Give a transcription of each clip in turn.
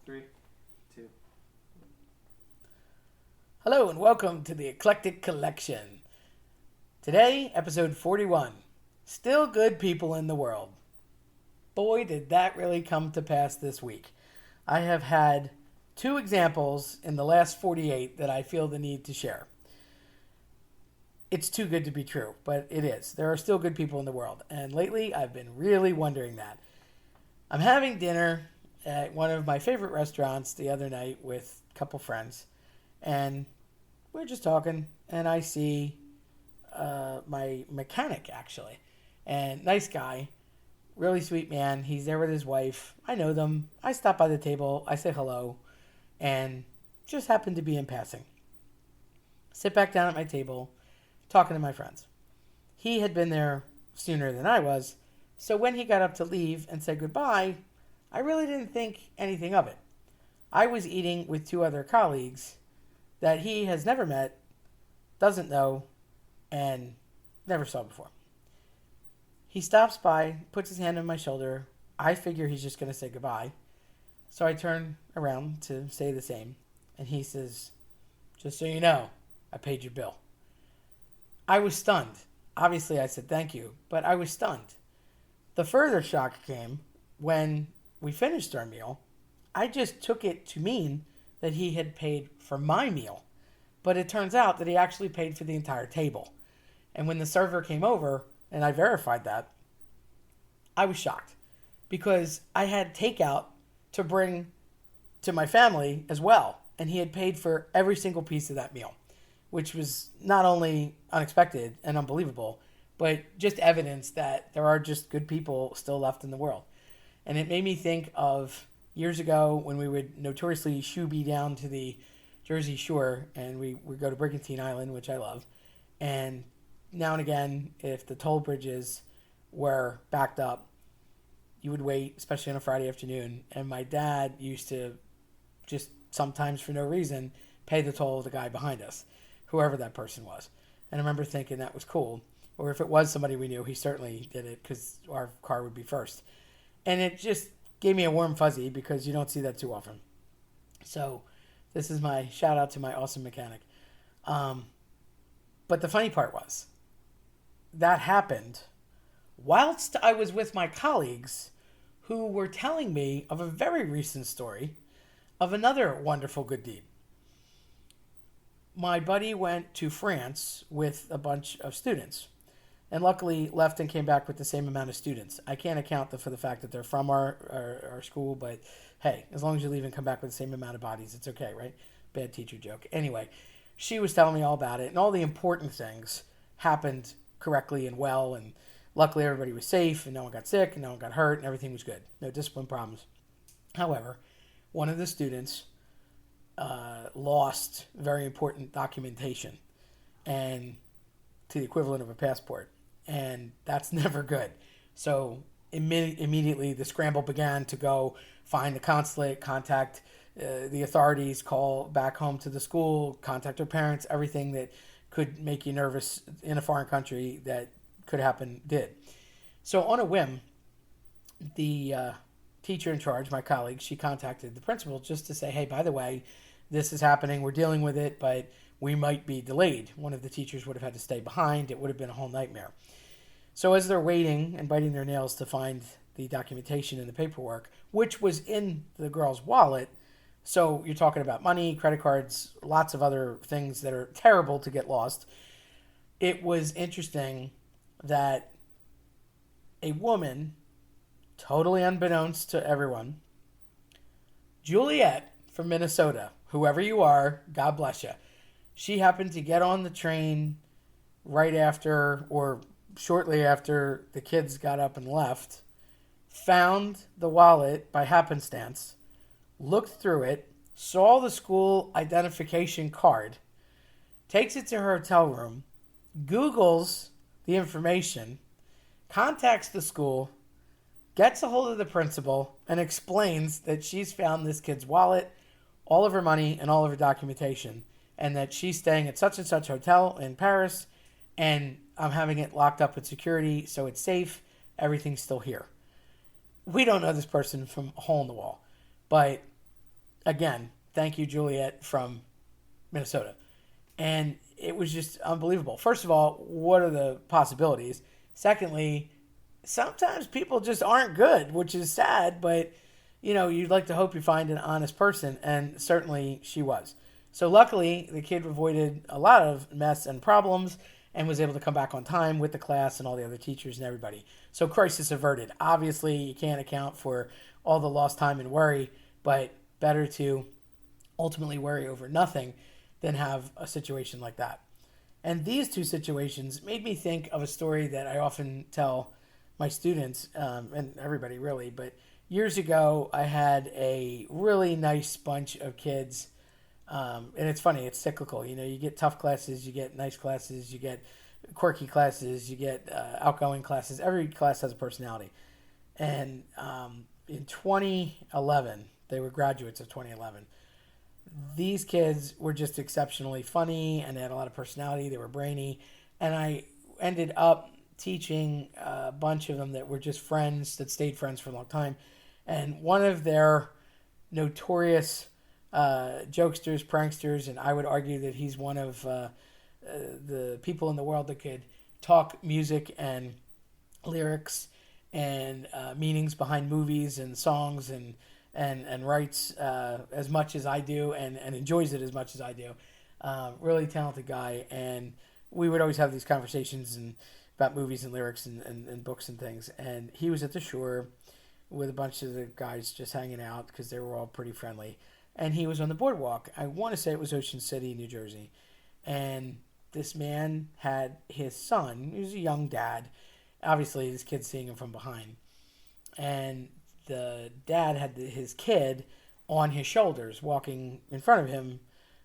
3, 2. Hello and welcome to the Eclectic Collection. Today, episode 41. Still good people in the world. Boy, did that really come to pass this week. I have had two examples in the last 48 that I feel the need to share. It's too good to be true, but it is. There are still good people in the world, and lately I've been really wondering that. I'm having dinner at one of my favorite restaurants the other night with a couple friends, and we're just talking, and I see my mechanic actually, and nice guy, really sweet man. He's there with his wife. I know them. I stop by the table. I say hello, and just happen to be in passing. Sit back down at my table, talking to my friends. He had been there sooner than I was, so when he got up to leave and said goodbye, I really didn't think anything of it. I was eating with two other colleagues that he has never met, doesn't know, and never saw before. He stops by, puts his hand on my shoulder. I figure he's just going to say goodbye. So I turn around to say the same. And he says, "Just so you know, I paid your bill." I was stunned. Obviously, I said thank you, but I was stunned. The further shock came when we finished our meal. I just took it to mean that he had paid for my meal. But it turns out that he actually paid for the entire table. And when the server came over, and I verified that, I was shocked. Because I had takeout to bring to my family as well. And he had paid for every single piece of that meal. Which was not only unexpected and unbelievable, but just evidence that there are just good people still left in the world. And it made me think of years ago when we would notoriously shoo-bee down to the Jersey Shore and we would go to Brigantine Island, which I love. And now and again, if the toll bridges were backed up, you would wait, especially on a Friday afternoon. And my dad used to just sometimes for no reason pay the toll of the guy behind us, whoever that person was. And I remember thinking that was cool. Or if it was somebody we knew, he certainly did it because our car would be first. And it just gave me a warm fuzzy because you don't see that too often. So this is my shout out to my awesome mechanic. But the funny part was that happened whilst I was with my colleagues who were telling me of a very recent story of another wonderful good deed. My buddy went to France with a bunch of students and luckily left and came back with the same amount of students. I can't account for the fact that they're from our school, but hey, as long as you leave and come back with the same amount of bodies, it's okay, right? Bad teacher joke. Anyway, she was telling me all about it, and all the important things happened correctly and well, and luckily everybody was safe, and no one got sick, and no one got hurt, and everything was good. No discipline problems. However, one of the students lost very important documentation, and to the equivalent of a passport, and that's never good. So immediately the scramble began to go find the consulate, contact the authorities, call back home to the school, contact her parents, everything that could make you nervous in a foreign country that could happen did. So on a whim, the teacher in charge, my colleague, she contacted the principal just to say, hey, by the way, this is happening, we're dealing with it, but we might be delayed. One of the teachers would have had to stay behind. It would have been a whole nightmare. So as they're waiting and biting their nails to find the documentation and the paperwork, which was in the girl's wallet, so you're talking about money, credit cards, lots of other things that are terrible to get lost. It was interesting that a woman, totally unbeknownst to everyone, Juliet from Minnesota, whoever you are, God bless you. She happened to get on the train right after or shortly after the kids got up and left, found the wallet by happenstance, looked through it, saw the school identification card, takes it to her hotel room, Googles the information, contacts the school, gets a hold of the principal, and explains that she's found this kid's wallet, all of her money, and all of her documentation, and that she's staying at such and such hotel in Paris, and I'm having it locked up with security, so it's safe. Everything's still here. We don't know this person from a hole in the wall, but again, thank you, Juliet from Minnesota. And it was just unbelievable. First of all, what are the possibilities? Secondly, sometimes people just aren't good, which is sad, but you'd like to hope you find an honest person, and certainly she was. So luckily, the kid avoided a lot of mess and problems and was able to come back on time with the class and all the other teachers and everybody. So crisis averted. Obviously, you can't account for all the lost time and worry, but better to ultimately worry over nothing than have a situation like that. And these two situations made me think of a story that I often tell my students, and everybody really, but years ago I had a really nice bunch of kids. And it's funny, it's cyclical. You get tough classes, you get nice classes, you get quirky classes, you get outgoing classes. Every class has a personality. And in 2011, they were graduates of 2011. These kids were just exceptionally funny and they had a lot of personality. They were brainy. And I ended up teaching a bunch of them that were just friends that stayed friends for a long time. And one of their notorious jokesters, pranksters, and I would argue that he's one of the people in the world that could talk music and lyrics and meanings behind movies and songs and writes as much as I do and enjoys it as much as I do. Really talented guy, and we would always have these conversations about movies and lyrics and books and things. And he was at the shore with a bunch of the guys just hanging out because they were all pretty friendly. And he was on the boardwalk. I want to say it was Ocean City, New Jersey. And this man had his son. He was a young dad. Obviously, this kid's seeing him from behind. And the dad had his kid on his shoulders, walking in front of him,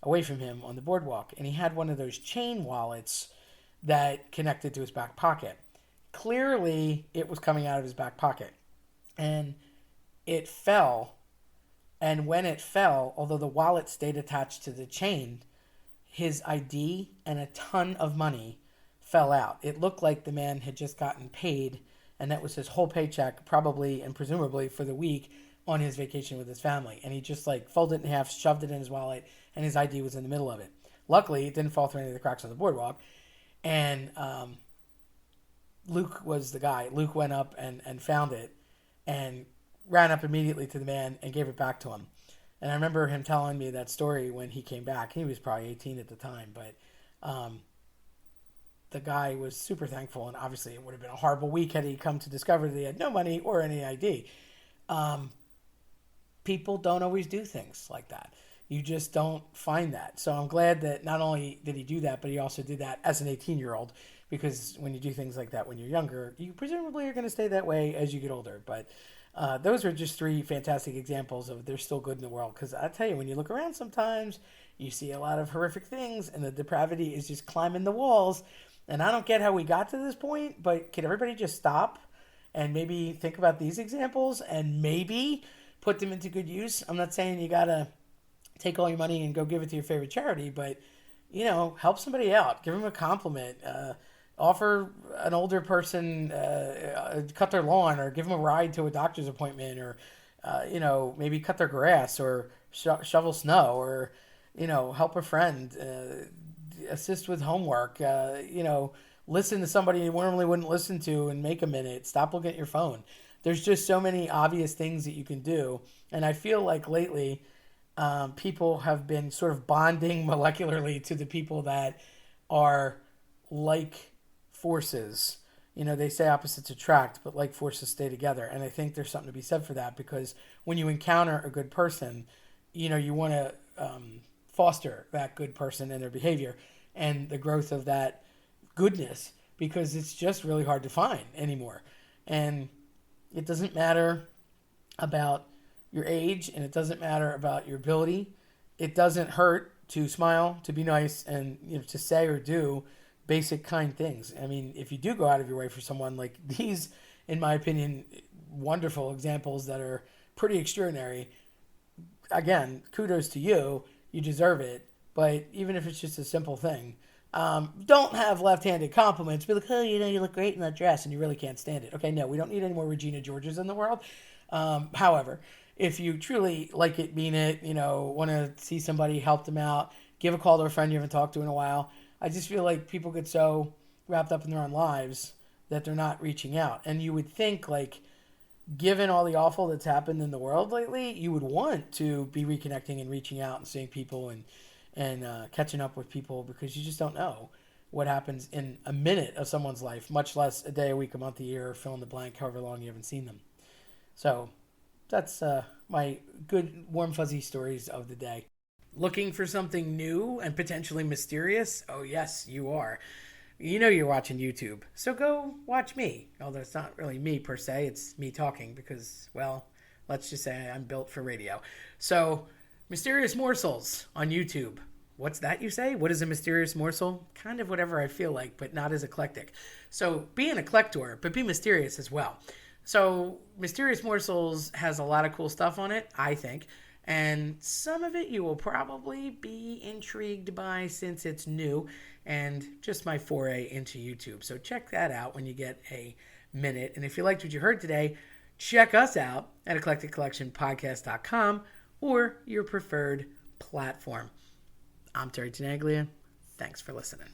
away from him on the boardwalk. And he had one of those chain wallets that connected to his back pocket. Clearly, it was coming out of his back pocket. And it fell. And when it fell, although the wallet stayed attached to the chain, his ID and a ton of money fell out. It looked like the man had just gotten paid, and that was his whole paycheck, probably and presumably for the week on his vacation with his family. And he just folded it in half, shoved it in his wallet, and his ID was in the middle of it. Luckily, it didn't fall through any of the cracks on the boardwalk. And Luke was the guy. Luke went up and found it and ran up immediately to the man and gave it back to him. And I remember him telling me that story when he came back. He was probably 18 at the time, but the guy was super thankful, and obviously it would have been a horrible week had he come to discover that he had no money or any ID. People don't always do things like that. You just don't find that. So I'm glad that not only did he do that, but he also did that as an 18-year-old, because when you do things like that when you're younger, you presumably are going to stay that way as you get older. But those are just three fantastic examples of there's still good in the world. Because I tell you, when you look around sometimes, you see a lot of horrific things, and the depravity is just climbing the walls. And I don't get how we got to this point, but can everybody just stop and maybe think about these examples and maybe put them into good use? I'm not saying you got to take all your money and go give it to your favorite charity, but, help somebody out. Give them a compliment. Offer an older person cut their lawn, or give them a ride to a doctor's appointment, or maybe cut their grass, or shovel snow, or help a friend, assist with homework, listen to somebody you normally wouldn't listen to and make a minute. Stop looking at your phone. There's just so many obvious things that you can do, and I feel like lately people have been sort of bonding molecularly to the people that are like forces. They say opposites attract, but like forces stay together. And I think there's something to be said for that, because when you encounter a good person, you want to foster that good person and their behavior and the growth of that goodness, because it's just really hard to find anymore. And it doesn't matter about your age, and it doesn't matter about your ability. It doesn't hurt to smile, to be nice, and to say or do basic kind things. I mean, if you do go out of your way for someone, like these, in my opinion, wonderful examples that are pretty extraordinary, again, kudos to you. You deserve it. But even if it's just a simple thing, don't have left-handed compliments. Be like, oh, you look great in that dress, and you really can't stand it. Okay, no, we don't need any more Regina Georges in the world. However, if you truly like it, mean it, want to see somebody, help them out, give a call to a friend you haven't talked to in a while. I just feel like people get so wrapped up in their own lives that they're not reaching out. And you would think, like, given all the awful that's happened in the world lately, you would want to be reconnecting and reaching out and seeing people and catching up with people, because you just don't know what happens in a minute of someone's life, much less a day, a week, a month, a year, or fill in the blank, however long you haven't seen them. So that's my good, warm, fuzzy stories of the day. Looking for something new and potentially mysterious? Oh, yes, you are. You're watching YouTube, so go watch me. Although it's not really me per se, it's me talking because, well, let's just say I'm built for radio. So, Mysterious Morsels on YouTube. What's that, you say? What is a mysterious morsel? Kind of whatever I feel like, but not as eclectic. So be an eclector, but be mysterious as well. So Mysterious Morsels has a lot of cool stuff on it, I think. And some of it you will probably be intrigued by since it's new and just my foray into YouTube. So check that out when you get a minute. And if you liked what you heard today, check us out at eclecticcollectionpodcast.com or your preferred platform. I'm Terry Tenaglia. Thanks for listening.